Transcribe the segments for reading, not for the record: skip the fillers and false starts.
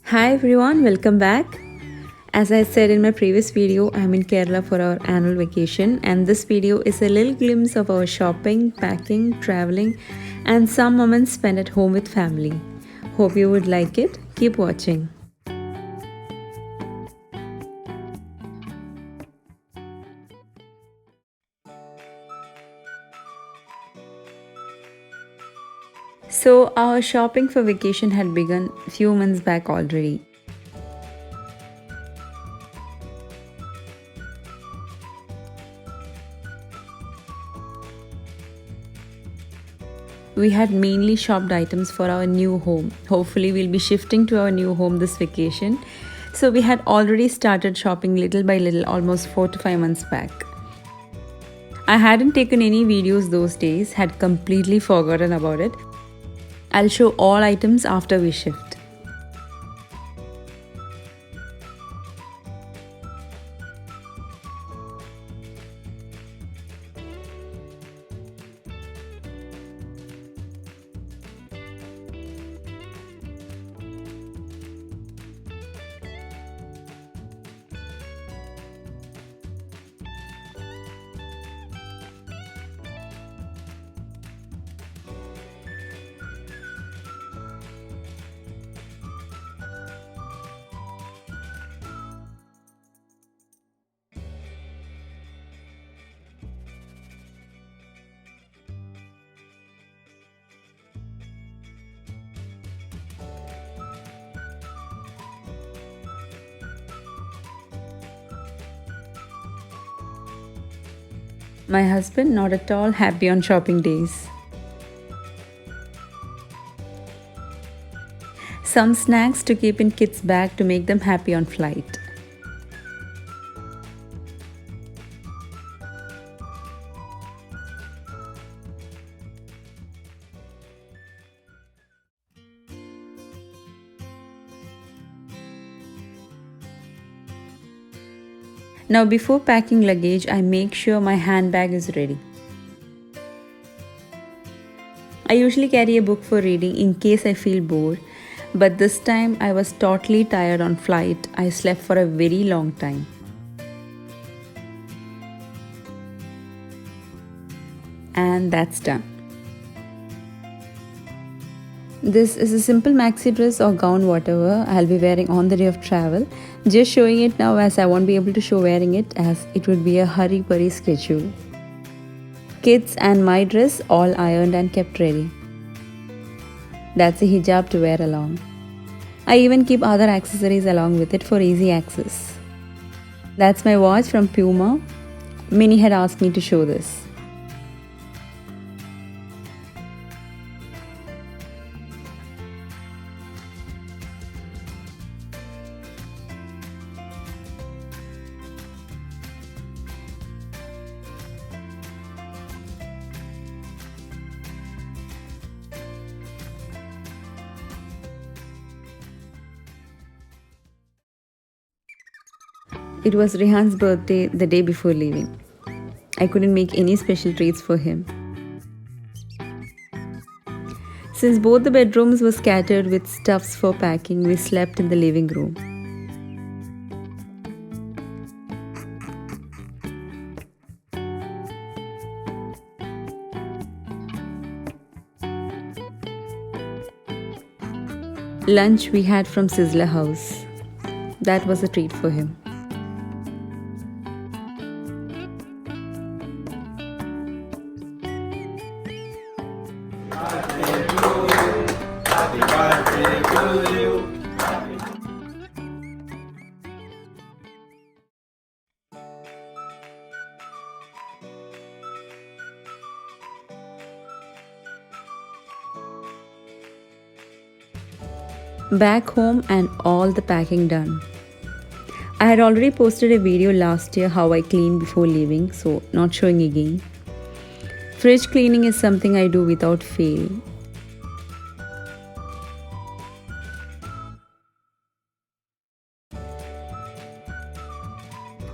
Hi everyone, welcome back. As I said in my previous video, I'm in Kerala for our annual vacation, and this video is a little glimpse of our shopping, packing, traveling, and some moments spent at home with family. Hope you would like it. Keep watching. So, our shopping for vacation had begun a few months back already. We had mainly shopped items for our new home. Hopefully, we'll be shifting to our new home this vacation. So, we had already started shopping little by little almost 4 to 5 months back. I hadn't taken any videos those days, had completely forgotten about it. I'll show all items after we shift. My husband not at all happy on shopping days. Some snacks to keep in kids' bag to make them happy on flight. Now before packing luggage, I make sure my handbag is ready. I usually carry a book for reading in case I feel bored, but this time I was totally tired on flight. I slept for a very long time. And that's done. This is a simple maxi dress or gown, whatever I'll be wearing on the day of travel. Just showing it now as I won't be able to show wearing it as it would be a hurry-burry schedule. Kids and my dress all ironed and kept ready. That's a hijab to wear along. I even keep other accessories along with it for easy access. That's my watch from Puma. Minnie had asked me to show this. It was Rehan's birthday the day before leaving. I couldn't make any special treats for him. Since both the bedrooms were scattered with stuffs for packing, we slept in the living room. Lunch we had from Sizzler House. That was a treat for him. Happy birthday to you. Back home and all the packing done. I had already posted a video last year how I clean before leaving, so not showing again. Fridge cleaning is something I do without fail.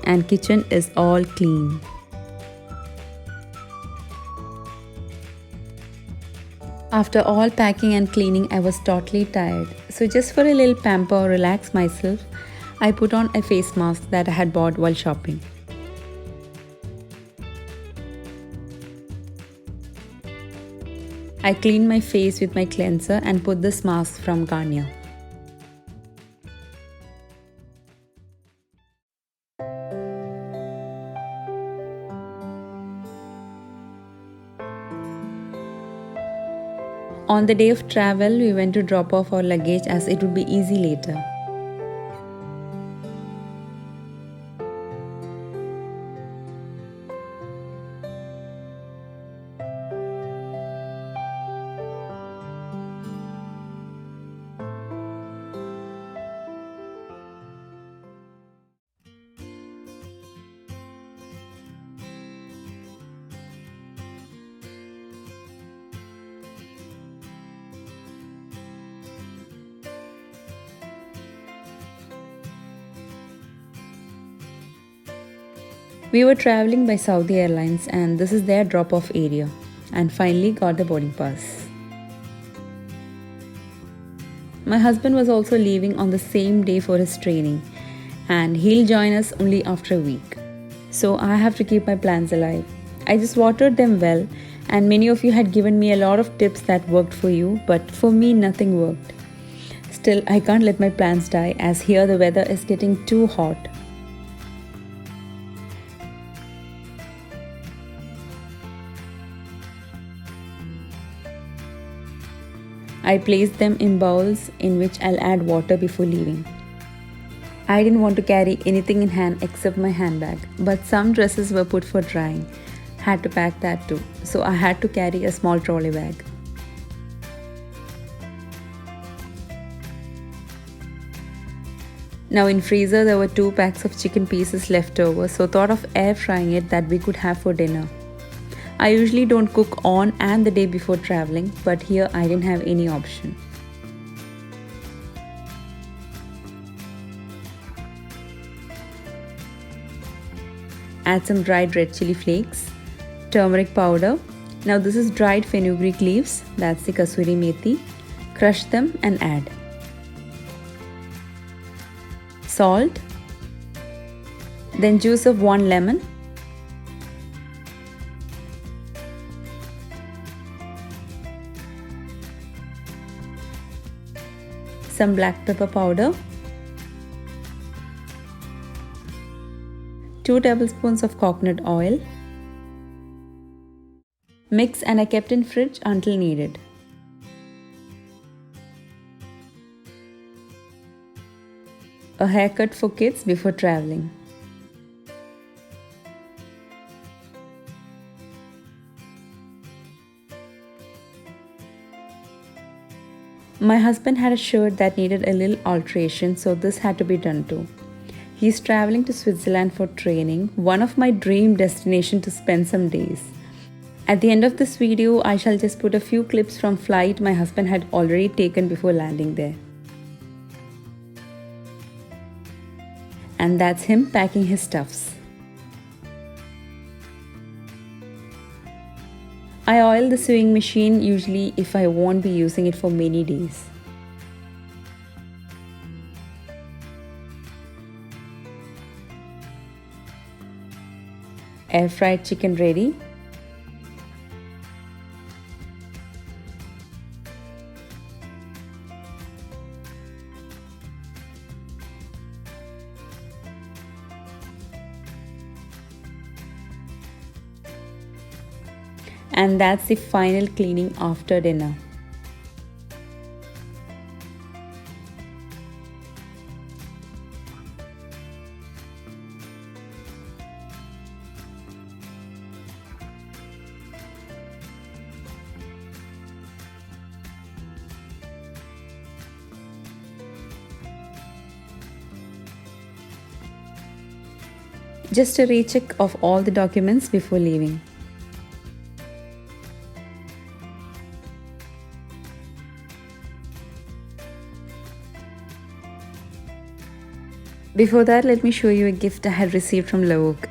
And kitchen is all clean. After all packing and cleaning, I was totally tired. So just for a little pamper or relax myself, I put on a face mask that I had bought while shopping. I cleaned my face with my cleanser and put this mask from Garnier. On the day of travel, we went to drop off our luggage as it would be easy later. We were traveling by Saudi Airlines and this is their drop-off area, and finally got the boarding pass. My husband was also leaving on the same day for his training and he'll join us only after a week. So I have to keep my plans alive. I just watered them well, and many of you had given me a lot of tips that worked for you, but for me nothing worked. Still, I can't let my plans die as here the weather is getting too hot. I placed them in bowls in which I'll add water before leaving. I didn't want to carry anything in hand except my handbag, but some dresses were put for drying. Had to pack that too, so I had to carry a small trolley bag. Now in freezer there were 2 packs of chicken pieces left over, so thought of air frying it that we could have for dinner. I usually don't cook on and the day before traveling, but here I didn't have any option. Add some dried red chili flakes, turmeric powder. Now this is dried fenugreek leaves, that's the kasuri methi. Crush them and add. Salt. Then juice of 1 lemon. Some black pepper powder, 2 tablespoons of coconut oil. Mix and I kept in fridge until needed. A haircut for kids before traveling. My husband had a shirt that needed a little alteration, so this had to be done too. He's traveling to Switzerland for training, one of my dream destinations to spend some days. At the end of this video, I shall just put a few clips from flight my husband had already taken before landing there. And that's him packing his stuffs. I oil the sewing machine usually if I won't be using it for many days. Air fried chicken ready. And that's the final cleaning after dinner. Just a recheck of all the documents before leaving. Before that, let me show you a gift I had received from Lavuk.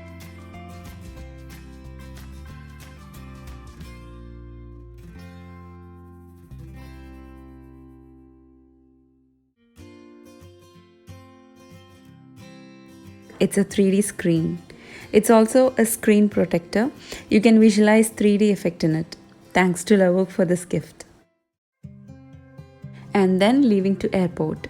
it's a 3D screen. It's also a screen protector. You can visualize 3D effect in it. Thanks to Lavok for this gift. And then leaving to airport.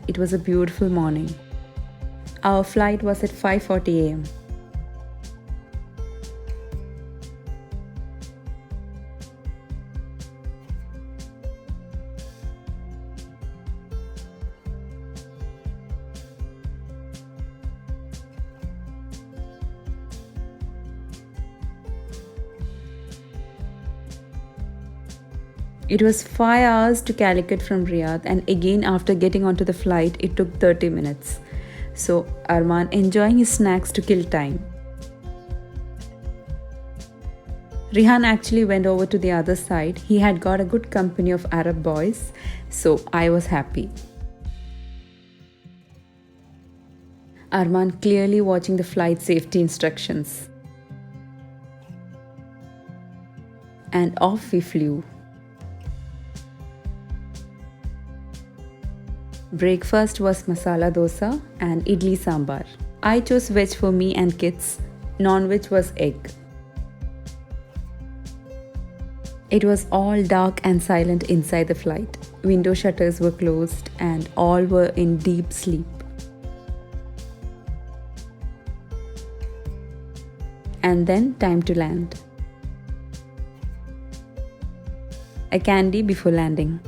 It was a beautiful morning. Our flight was at 5:40 a.m. It was 5 hours to Calicut from Riyadh, and again after getting onto the flight, it took 30 minutes. So Arman enjoying his snacks to kill time. Rihan actually went over to the other side. He had got a good company of Arab boys, so I was happy. Arman clearly watching the flight safety instructions. And off we flew. Breakfast was masala dosa and idli sambar. I chose veg for me and kids. Non-veg was egg. It was all dark and silent inside the flight. Window shutters were closed and all were in deep sleep. And then time to land. A candy before landing.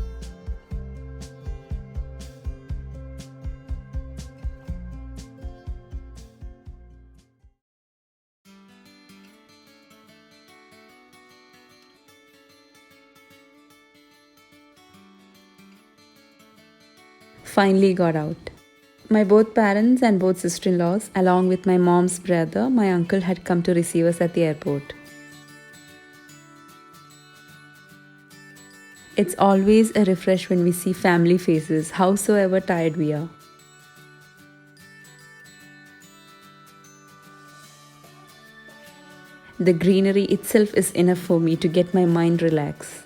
Finally got out. My both parents and both sister-in-laws, along with my mom's brother, my uncle, had come to receive us at the airport. It's always a refresh when we see family faces, howsoever tired we are. The greenery itself is enough for me to get my mind relaxed.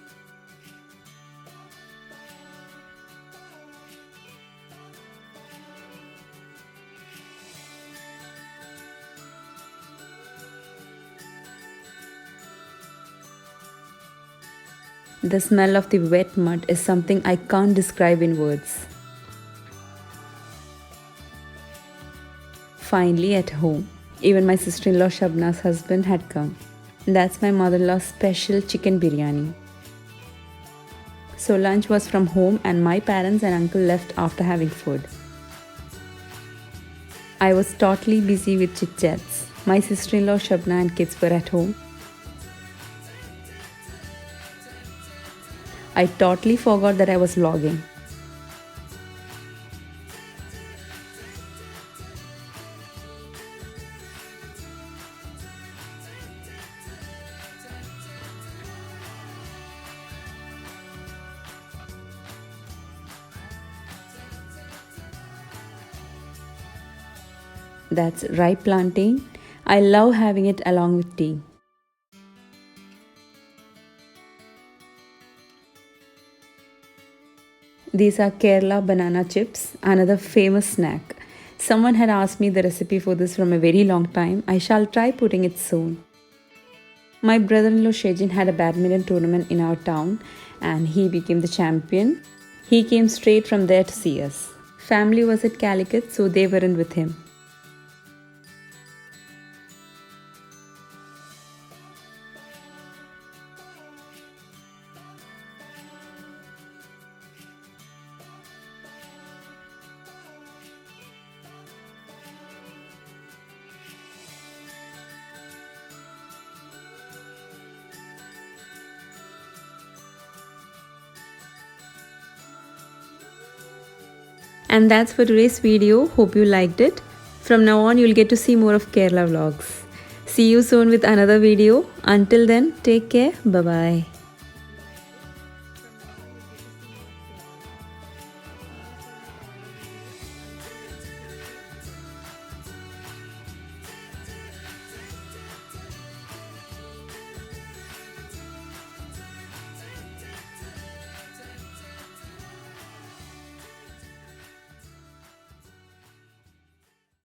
The smell of the wet mud is something I can't describe in words. Finally at home. Even my sister-in-law Shabna's husband had come. That's my mother-in-law's special chicken biryani. So lunch was from home and my parents and uncle left after having food. I was totally busy with chit-chats. My sister-in-law Shabna and kids were at home. I totally forgot that I was vlogging. That's ripe plantain. I love having it along with tea. These are Kerala banana chips, another famous snack. Someone had asked me the recipe for this from a very long time. I shall try putting it soon. My brother-in-law Shejin had a badminton tournament in our town and he became the champion. He came straight from there to see us. Family was at Calicut, so they weren't with him. And that's for today's video. Hope you liked it. From now on, you'll get to see more of Kerala vlogs. See you soon with another video. Until then, take care. Bye-bye.